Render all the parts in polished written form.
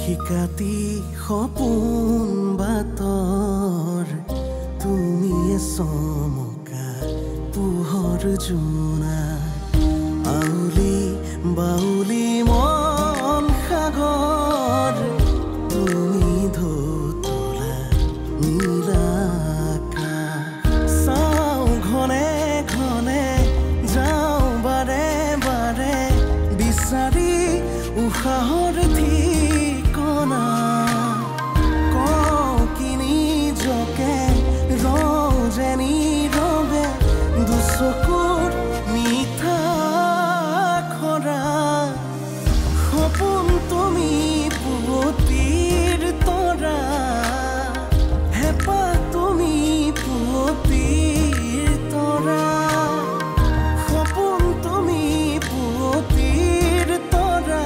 শিকাতি সপোন বাতৰ তুমি চমকা পোহৰ জোনা আউলি বাউলি মন সাগৰ তুমি ধুতলা নীলা আকাশ চাওঁ ঘনে ঘনে যাওঁ বাৰে বাৰে বিচাৰি উশাহৰ ঠিকনা কওঁ কিনি জকে ৰজেনি ৰবে দুচকুৰ মিঠা খৰা সপোন তুমি পুৱতিৰ তৰা হেঁপাহ তুমি পুৱতিৰ তৰা সপোন তুমি পুৱতিৰ তৰা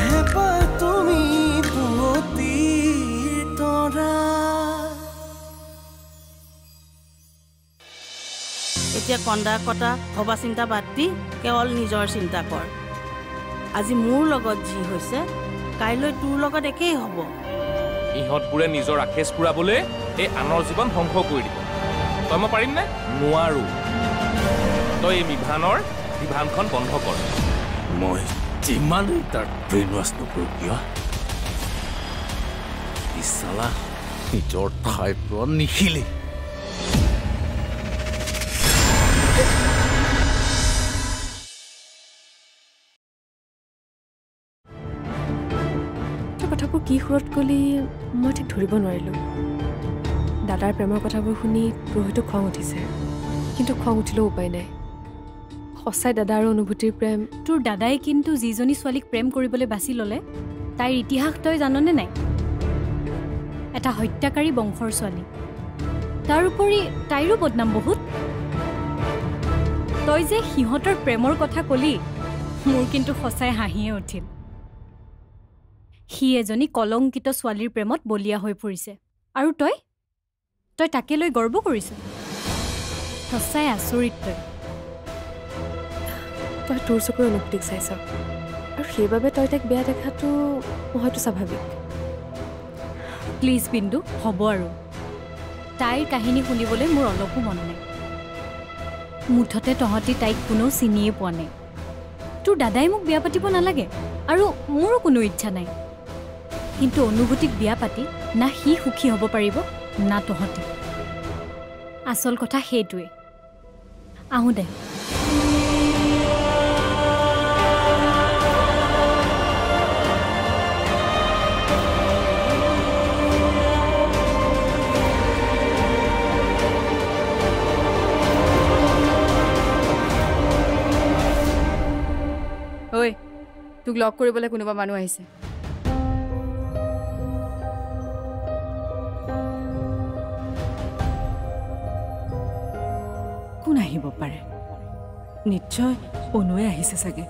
হেঁপাহ তুমি পুৱতিৰ তৰা এতিয়া কন্দা কটা ভবা চিন্তা বাদ দি কেৱল নিজৰ চিন্তা কৰ আজি মোৰ লগত যি হৈছে কাইলৈ তোৰ লগত একেই হ'ব ইহঁতবোৰে নিজৰ আখেজ পুৰাবলৈ এই আনৰ জীৱন ধ্বংস কৰি দিব তই মই পাৰিম নে নোৱাৰো তই এই বিভানখন বন্ধ কৰ মই যিমানেই তাৰ ব্ৰেইন ৱাছ নকৰোঁ কিয় ইছালা নিজৰ ঠাইৰ পৰা নিখিলে কথাবোৰ কি সুৰত কলি মই ঠিক ধৰিব নোৱাৰিলোঁ দাদাৰ প্ৰেমৰ কথাবোৰ শুনি ৰোহিতো খং উঠিছে কিন্তু খং উঠিলেও উপায় নাই সঁচাই দাদাৰ অনুভূতিৰ প্ৰেম তোৰ দাদাই কিন্তু যিজনী ছোৱালীক প্ৰেম কৰিবলৈ বাছি ল'লে তাইৰ ইতিহাস তই জাননে নাই এটা হত্যাকাৰী বংশৰ ছোৱালী তাৰ উপৰি তাইৰো বদনাম বহুত তই যে সিহঁতৰ প্ৰেমৰ কথা কলি মোৰ কিন্তু সঁচাই হাঁহিয়ে উঠিল সি এজনী কলংকিত ছোৱালীৰ প্ৰেমত বলিয়া হৈ পৰিছে আৰু তই তাকে লৈ গৰ্ব কৰিছ সঁচাই আচৰিত তই তোৰ চকুৰ অনুভূতিক চাইছ আৰু সেইবাবে তই তাইক বেয়া দেখাটো হয়তো স্বাভাৱিক প্লিজ বিন্দু হ'ব আৰু তাইৰ কাহিনী শুনিবলৈ মোৰ অলপো মন নাই মুঠতে তহঁতি তাইক কোনেও চিনিয়ে পোৱা নাই তোৰ দাদাই মোক বিয়া পাতিব নালাগে আৰু মোৰো কোনো ইচ্ছা নাই কিন্তু অনুভূতিক বিয়া পাতি না সি সুখী হ'ব পাৰিব না তহঁতি আচল কথা সেইটোৱে আহোঁ দে ঐ তোক লগ কৰিবলৈ কোনোবা মানুহ আহিছে কোন আহিব পাৰে নিশ্চয় অনুৱে আহিছে চাগে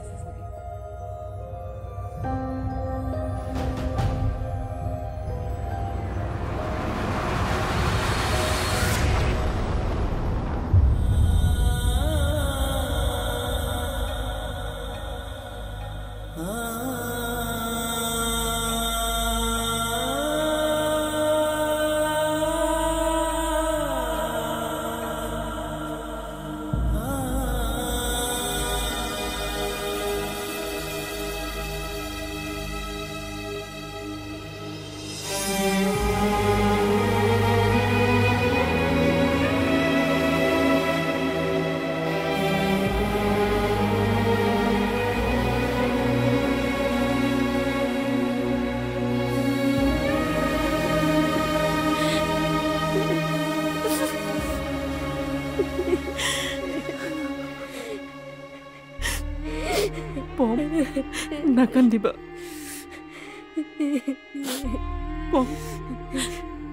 নাকান্দিবা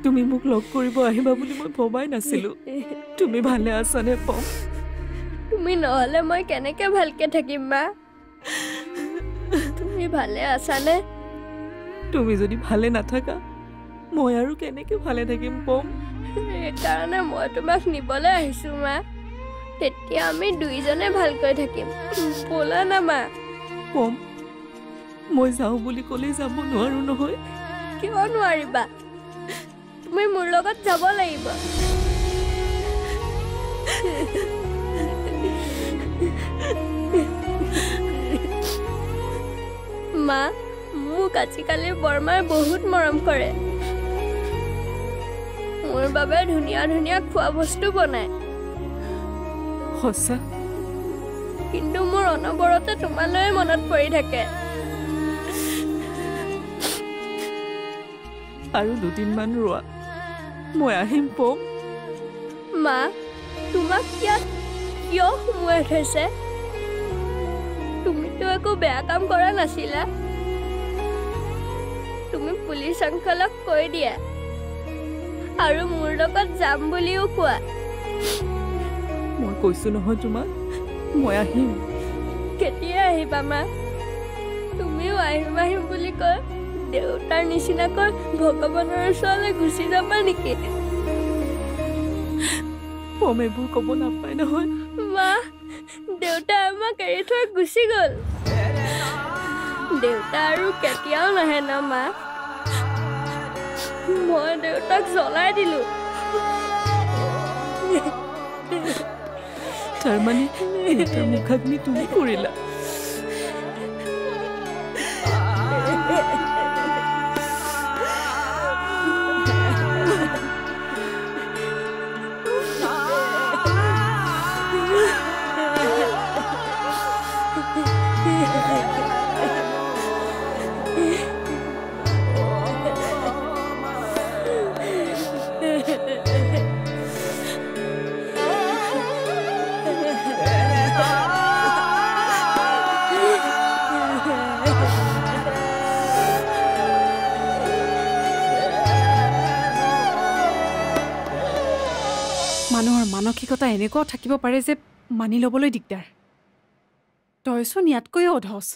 তুমি মোক লগ কৰিব আহিবা বুলি মই ভবাই নাছিলোঁ তুমি ভালে আছানে পম তুমি নহ'লে মই কেনেকৈ ভালকৈ থাকিম মা তুমি ভালে আছানে তুমি যদি ভালে নাথাকা মই আৰু কেনেকৈ ভালে থাকিম পম সেইকাৰণে মই তোমাক নিবলৈ আহিছোঁ মা তেতিয়া আমি দুইজনে ভালকৈ থাকিম ব'লা না মা পম মই যাওঁ বুলি ক'লেই যাব নোৱাৰো নহয়। কিয় নোৱাৰিবা? তুমি মোৰ লগত যাব লাগিব। মা, মোক আজিকালি বৰমাই বহুত মৰম কৰে। মোৰ বাবে ধুনীয়া ধুনীয়া খোৱা বস্তু বনায়। সঁচা? কিন্তু মোৰ অনবৰতে তোমালৈ মনত পৰি থাকে। আৰু 2 দিনমান ৰোৱা, মই আহিম পম। মা, তোমাক ইয়াত কিয় সোমোৱাই থৈছে? তুমিতো একো বেয়া কাম কৰা নাছিলা। তুমি পুলিচ আংকলক কৈ দিয়া আৰু মোৰ লগত যাম বুলিও কোৱা। মই কৈছো নহয় তোমাক, মই আহিম। কেতিয়া আহিবা মা? তুমিও আহিম আহিম বুলি কয় দেউতাৰ নিচিনাকৈ ভগৱানৰ ওচৰলৈ গুচি যাবা নেকি? পম এইবোৰ ক'ব নাপায় নহয়। মা, দেউতা আমাক এৰি থৈ গুচি গ'ল। দেউতা আৰু কেতিয়াও নাহে ন মা। মই দেউতাক জ্বলাই দিলো। তাৰমানে দেউতাৰ মুখাগ্নি তুমি কৰিলা? মানুহৰ মানসিকতা এনেকুৱাও থাকিব পাৰে যে মানি ল'বলৈ দিগদাৰ। তইচোন ইয়াতকৈও অধস।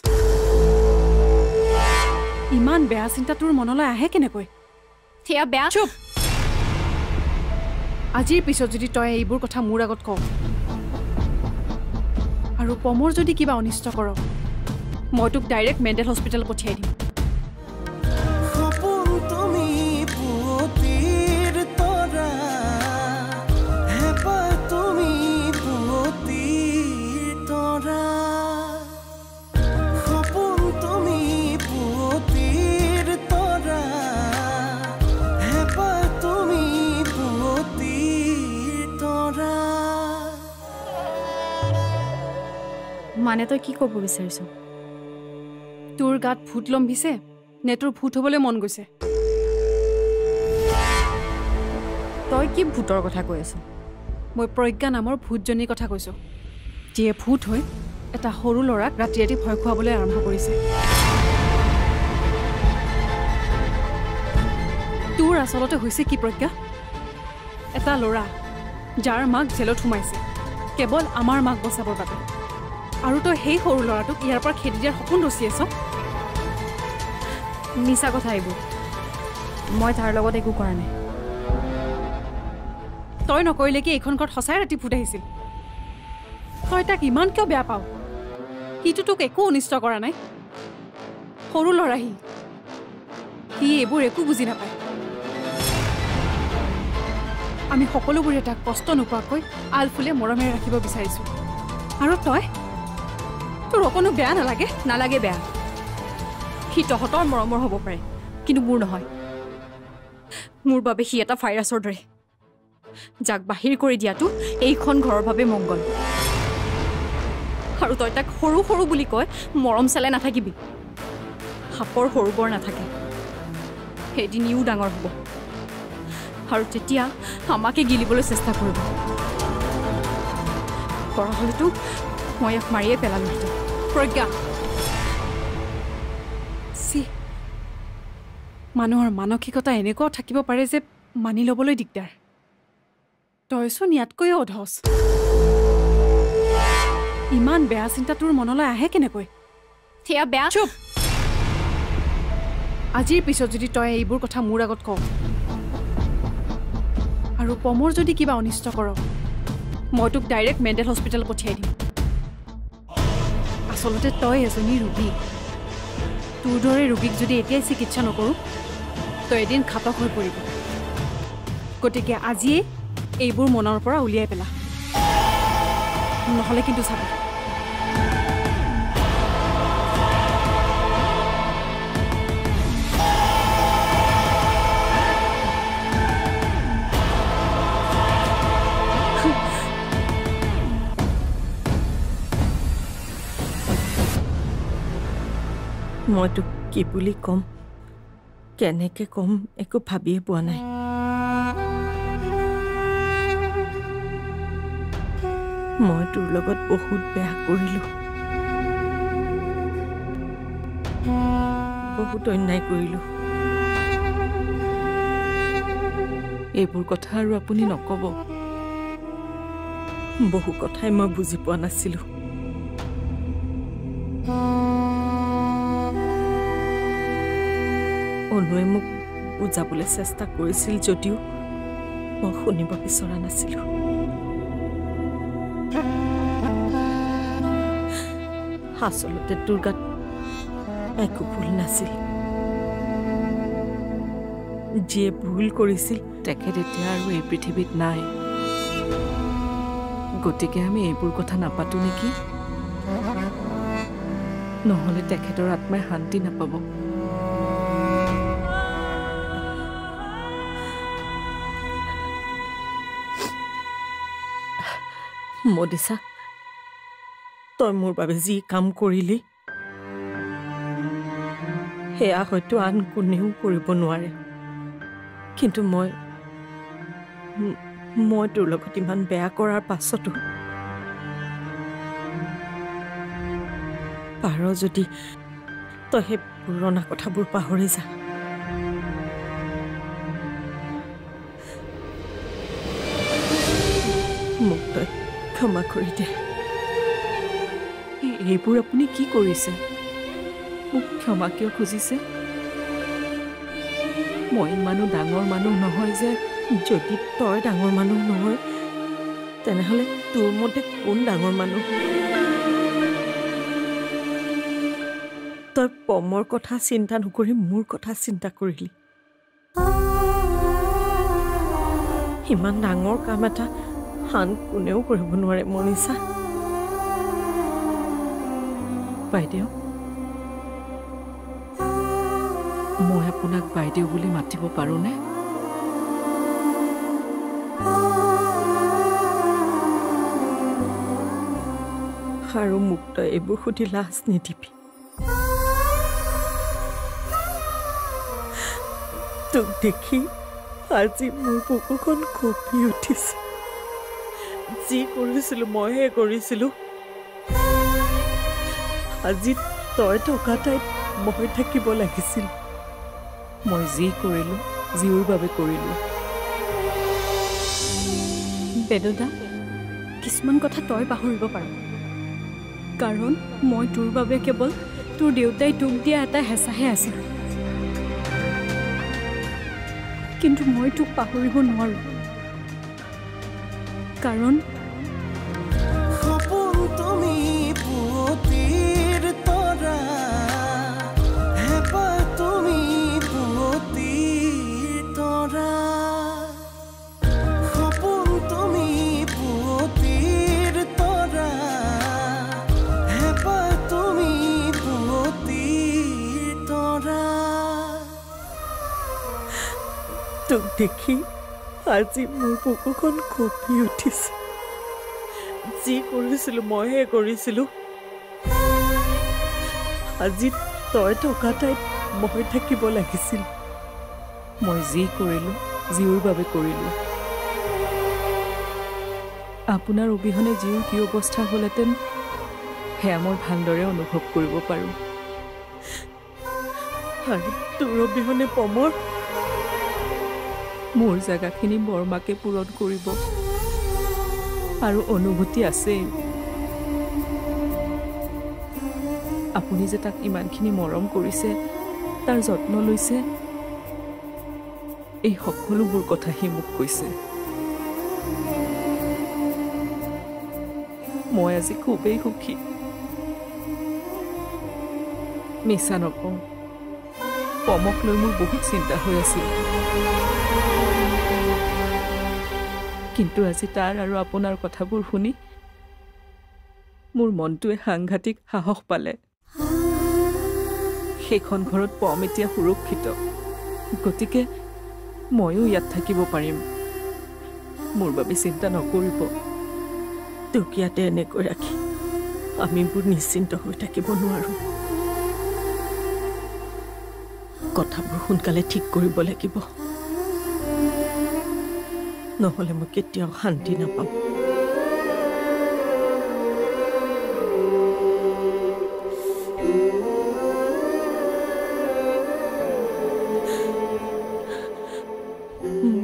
ইমান বেয়া চিন্তা তোৰ মনলৈ আহে কেনেকৈ? সেয়া বেয়া। চুপ! আজিৰ পিছত যদি তই এইবোৰ কথা মোৰ আগত কওঁ আৰু পমৰ যদি কিবা অনিষ্ট কৰ, মই তোক ডাইৰেক্ট মেণ্টেল হস্পিটেল পঠিয়াই দিম। সপোন তুমি পুৱতিৰ তৰা, হেঁপাহ তুমি পুৱতিৰ তৰা। সপোন তুমি পুৱতিৰ তৰা, হেঁপাহ তুমি পুৱতিৰ তৰা। মানে তই কি ক'ব বিচাৰিছ? তোৰ গাত ভূত লম্ভিছে নে তোৰ ভূত হ'বলৈ মন গৈছে? তই কি ভূতৰ কথা কৈ আছ? মই প্ৰজ্ঞা নামৰ ভূতজনীৰ কথা কৈছোঁ, যিয়ে ভূত হৈ এটা সৰু ল'ৰাক ৰাতি ৰাতি ভয় খুৱাবলৈ আৰম্ভ কৰিছে। তোৰ আচলতে হৈছে কি প্ৰজ্ঞা? এটা ল'ৰা যাৰ মাক জেলত সোমাইছে কেৱল আমাৰ মাক বচাবৰ বাবে, আৰু তই সেই সৰু ল'ৰাটোক ইয়াৰ পৰা খেদি দিয়াৰ সপোন ৰচি আছ। মিছা কথা এইবোৰ। মই তাৰ লগত একো কৰা নাই। তই নকৰিলে কি এইখন ঘৰত সঁচাই ৰাতি ভূত আহিছিল? তই তাক ইমান কিয় বেয়া পাৱ? সিটো তোক একো অনিষ্ট কৰা নাই। সৰু ল'ৰা সি এইবোৰ একো বুজি নাপায়। আমি সকলোবোৰে তাক কষ্ট নোপোৱাকৈ আলফুলে মৰমেৰে ৰাখিব বিচাৰিছোঁ। আৰু তই, তোৰ অকণো বেয়া নালাগে? নালাগে বেয়া। সি তহঁতৰ মৰমৰ হ'ব পাৰে, কিন্তু মোৰ নহয়। মোৰ বাবে সি এটা ভাইৰাছৰ দৰে, যাক বাহিৰ কৰি দিয়াটো এইখন ঘৰৰ বাবে মংগল। আৰু তই তাক সৰু সৰু বুলি কয় মৰম চালে নাথাকিবি। সাপৰ সৰু বৰ নাথাকে, এদিন ইও ডাঙৰ হ'ব আৰু তেতিয়া আমাকে গিলিবলৈ চেষ্টা কৰিব। কৰা হ'লেতো মই ইয়াক মাৰিয়ে পেলালোহেঁতেন। প্ৰজ্ঞা, মানুহৰ মানসিকতা এনেকুৱাও থাকিব পাৰে যে মানি ল'বলৈ দিগদাৰ। তইচোন ইয়াতকৈও অধস। ইমান বেয়া চিন্তা তোৰ মনলৈ আহে কেনেকৈ? সেয়া বেয়া। চুপ! আজিৰ পিছত যদি তই এইবোৰ কথা মোৰ আগত কওঁ আৰু পমৰ যদি কিবা অনিষ্ট কৰ, মই তোক ডাইৰেক্ট মেণ্টেল হস্পিটেল পঠিয়াই দিম। আচলতে তই এজনী ৰোগী। তোৰ দৰে ৰোগীক যদি এতিয়াই চিকিৎসা নকৰোঁ তই এদিন খাতক হৈ পৰিব গতিকে আজিয়ে এইবোৰ মনৰ পৰা উলিয়াই পেলা নহ'লে কিন্তু চাবি মই তোক কি বুলি ক'ম কেনেকৈ ক'ম একো ভাবিয়ে পোৱা নাই মই তোৰ লগত বহুত বেয়া কৰিলোঁ বহুত অন্যায় কৰিলোঁ এইবোৰ কথা আৰু আপুনি নক'ব বহু কথাই মই বুজি পোৱা নাছিলোঁ অনুৱে মোক বুজাবলৈ চেষ্টা কৰিছিল যদিও মই শুনিব বিচৰা নাছিলোঁ আচলতে তোৰ গাত একো ভুল নাছিল যিয়ে ভুল কৰিছিল তেখেত এতিয়া আৰু এই পৃথিৱীত নাই গতিকে আমি এইবোৰ কথা নাপাতো নেকি নহ'লে তেখেতৰ আত্মাই শান্তি নাপাব মদিছা তই মোৰ বাবে যি কাম কৰিলি সেয়া হয়তো আন কোনেও কৰিব নোৱাৰে কিন্তু মই তোৰ লগত ইমান বেয়া কৰাৰ পাছতো পাৰ যদি তই সেই পুৰণা কথাবোৰ পাহৰি যা মোক তই ক্ষমা কৰি দে এইবোৰ আপুনি কি কৰিছে মোক ক্ষমা কিয় খুজিছে মই ইমানো ডাঙৰ মানুহ নহয় যে যদি তই ডাঙৰ মানুহ নহয় তেনেহ'লে তোৰ মতে কোন ডাঙৰ মানুহ তই পমৰ কথা চিন্তা নকৰি মোৰ কথা চিন্তা কৰিলি ইমান ডাঙৰ কাম এটা আন কোনেও কৰিব নোৱাৰে মনীষা বাইদেউ মই আপোনাক বাইদেউ বুলি মাতিব পাৰোঁনে আৰু মোক তই এইবোৰ সুধি লাজ নিদিবি তোক দেখি আজি মোৰ বুকুখন কঁপি উঠিছে যি কৰিছিলোঁ মইহে কৰিছিলোঁ আজি তই থকা ঠাইত মই থাকিব লাগিছিল মই যি কৰিলোঁ জীউৰ বাবে কৰিলোঁ বেদদা কিছুমান কথা তই পাহৰিব পাৰ কাৰণ মই তোৰ বাবে কেৱল তোৰ দেউতাই তোক দিয়া এটা হেঁচাহে আছিল কিন্তু মই তোক পাহৰিব নোৱাৰোঁ কাৰণ সপোন তুমি পুৱতিৰ তৰা হেঁপাহ তুমি পুৱতিৰ তৰা সপোন তুমি পুৱতিৰ তৰা হেঁপাহ তুমি পুৱতিৰ তৰা তোক দেখি আজি মোৰ বুকুখন কঁপি উঠিছে যি কৰিছিলোঁ মইহে কৰিছিলোঁ আজি তই থকা ঠাইত মই থাকিব লাগিছিল মই যি কৰিলোঁ জীউৰ বাবে কৰিলোঁ আপোনাৰ অবিহনে জীউৰ কি অৱস্থা হ'লহেঁতেন সেয়া মই ভালদৰে অনুভৱ কৰিব পাৰোঁ আৰু তোৰ অবিহনে পমৰ মোৰ জেগাখিনি বৰমাকে পূৰণ কৰিব আৰু অনুভূতি আছে আপুনি যে তাক ইমানখিনি মৰম কৰিছে তাৰ যত্ন লৈছে এই সকলোবোৰ কথা সি মোক কৈছে মই আজি খুবেই সুখী মিছা নকওঁ পমক লৈ মোৰ বহুত চিন্তা হৈ আছিল, কিন্তু আজি তাৰ আৰু আপোনাৰ কথাবোৰ শুনি মোৰ মনটোৱে সাংঘাতিক সাহস পালে। সেইখন ঘৰত পম এতিয়া সুৰক্ষিত, গতিকে ময়ো ইয়াত থাকিব পাৰিম। মোৰ বাবে চিন্তা নকৰিব। তোক ইয়াতে এনেকৈ ৰাখি আমিবোৰ নিশ্চিন্ত হৈ থাকিব নোৱাৰো। কথাবোৰ সোনকালে ঠিক কৰিব লাগিব, নহ'লে মই কেতিয়াও শান্তি নাপাম।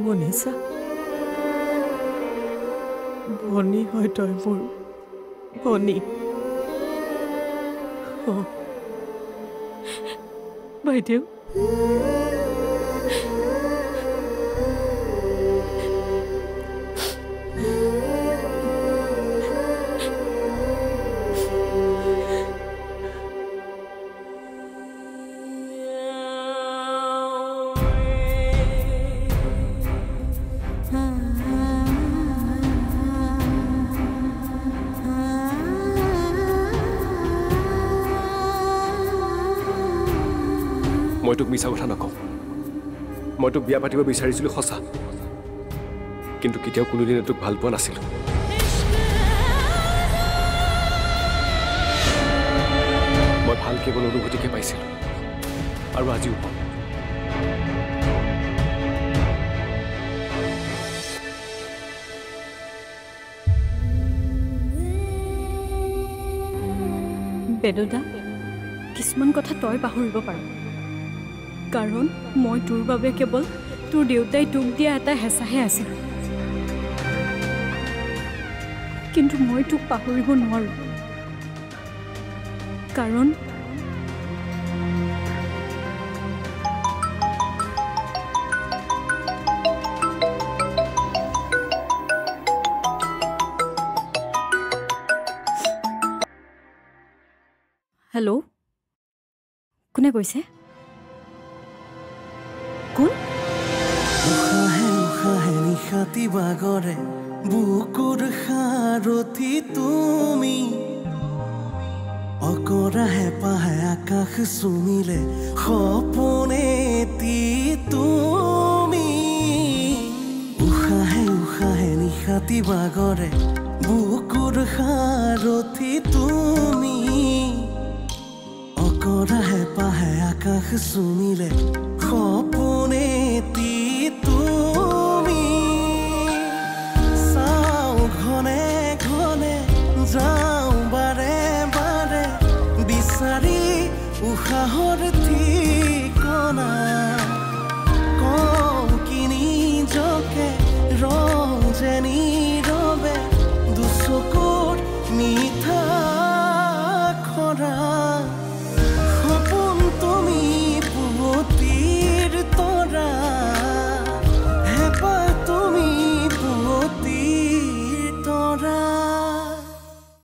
মনীষা, ভনী হয় তই মোৰ, ভনী। বাইদেউ, মই তোক মিছা কথা নকওঁ। মই তোক বিয়া পাতিব বিচাৰিছিলোঁ সঁচা, কিন্তু কেতিয়াও কোনোদিনে তোক ভাল পোৱা নাছিলোঁ। মই ভাল কেৱল অনুভূতিকে পাইছিলোঁ, আৰু আজিও পাওঁ। বেদুদা, কিছুমান কথা তই পাহৰিব পাৰ, কাৰণ মই তোৰ বাবে কেৱল তোৰ দেউতাই তোক দিয়া এটা হেঁচাহে আছিল, কিন্তু মই তোক পাহৰিব নোৱাৰো, কাৰণ হেল্ল', কোনে কৈছে? কোন? উশাহে উশাহে নিশাতি বাগৰে বুকুৰ সাৰথি তুমি, অকৰা হেঁপাহে আকাশ চুমিলে সপোনেতি তুমি। উশাহে উশাহে নিশাতি বাগৰে বুকুৰ সাৰথি তুমি, অকৰা হেঁপাহে আকাশ চুমিলে সপোনেতি